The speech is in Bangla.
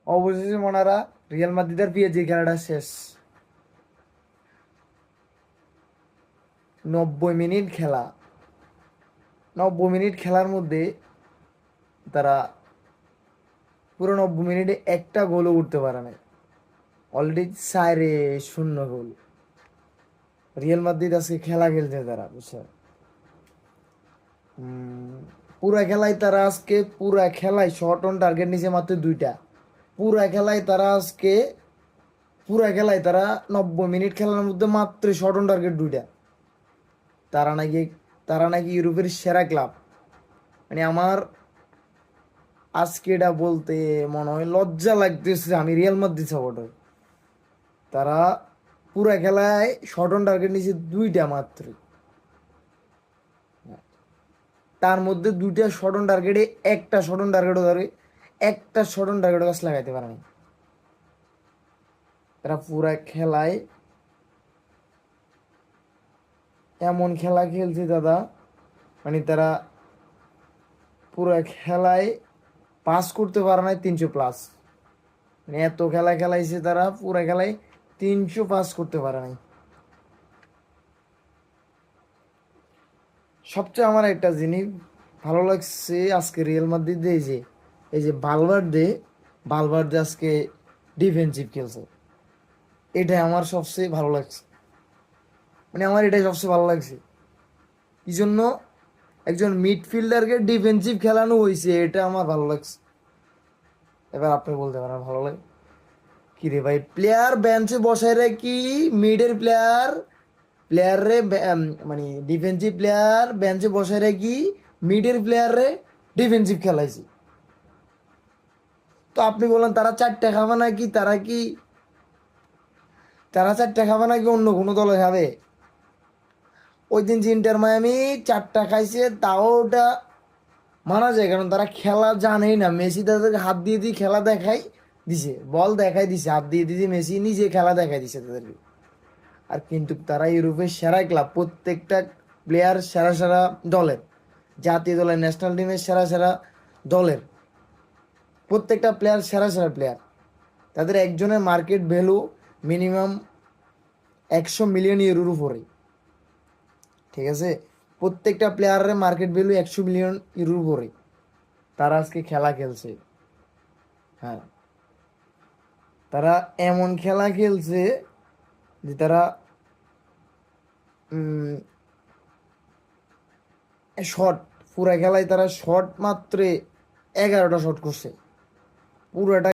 অবশেষে মনারা রিয়াল মাদ্রিদের পিএসজি খেলাটা শেষ। 90 মিনিট খেলা, 90 মিনিট খেলার মধ্যে তারা পুরো 90 মিনিটে একটা গোলও উঠতে পারে না। অলরেডি 4-0 গোল। রিয়াল মাদ্রিদ আজকে খেলা খেলছে তারা, বুঝছেন? পুরা খেলায় তারা আজকে পুরা খেলায় শট অন টার্গেট নিচে মাত্র 2টা। পুরা খেলায় তারা আজকে পুরা খেলায় তারা 90 মিনিট খেলার মধ্যে মাত্র শট অন টার্গেট 2টা। তারা নাকি তারা নাকি ইউরোপের সেরা ক্লাব। মানে আমার আজকে এটা বলতে মনে হয় লজ্জা লাগতেছে, আমি রিয়াল মাদ্রিদ সাপোর্টার। তারা পুরা খেলায় শট অন টার্গেট নিচে 2টা মাত্র, তার মধ্যে 2টা শট অন টার্গেটে একটা শট অন টার্গেটও ধরে একটা শট অন টার্গেটও গাছ লাগাইতে পারে না। তারা পুরা খেলায় এমন খেলা খেলছে দাদা, মানে তারা পুরা খেলায় পাস করতে পারে না 300+। মানে এত খেলা খেলাইছে তারা, পুরা খেলায় 300 পাস করতে পারে নাই। সবচেয়ে আমার একটা জিনিস ভালো লাগছে আজকে রিয়াল মাদ্রিদে, এই যে বালভার্দে আজকে ডিফেন্সিভ খেলছে। এটাই আমার সবচেয়ে ভালো লাগছে, মানে আমার এটাই সবচেয়ে ভালো লাগছে। কি জন্য একজন মিডফিল্ডারকে ডিফেন্সিভ খেলানো হয়েছে, এটা আমার ভালো লাগছে। এবার আপনি বলতে পারেন ভালো লাগে কি রে ভাই, প্লেয়ার বেঞ্চে বসায় রে কি মিডের প্লেয়ার প্লেয়ারে মানে ডিফেন্সিভ প্লেয়ার বেঞ্চে বসায় রে কি মিডের প্লেয়ারে ডিফেন্সিভ খেলাইছে। তো আপনি বলেন তারা 4টা খাবে নাকি, তারা 4টা খাবে নাকি অন্য কোনো দলে খাবে? ওই দিন যে ইন্টার মায়ামি 4টা খাইছে, তাও ওটা মানা যায়, কারণ তারা খেলা জানেই না। মেসি তাদেরকে হাত দিয়ে দিয়ে খেলা দেখাই দিছে, বল দেখাই দিছে, হাত দিয়ে দিয়ে মেসি নিজে খেলা দেখাই দিছে তাদেরকে। আর কিন্তু তারা ইউরোপের সেরা ক্লাব, প্রত্যেকটা প্লেয়ার সেরা সেরা দলের, জাতীয় দলের, ন্যাশনাল টিমের সেরা সেরা দলের প্রত্যেকটা প্লেয়ার সেরা সেরা প্লেয়ার। তাদের একজনের মার্কেট ভ্যালু মিনিমাম 100 মিলিয়ন ইউরোর উপরে, ঠিক আছে? প্রত্যেকটা প্লেয়ারের মার্কেট ভ্যালু 100 মিলিয়ন ইউরোর উপরে। তারা আজকে খেলা খেলছে। হ্যাঁ, তারা এমন খেলা খেলছে যে তারা শট, পুরা খেলায় তারা শট মাত্র 11টা শট করছে পুরাটা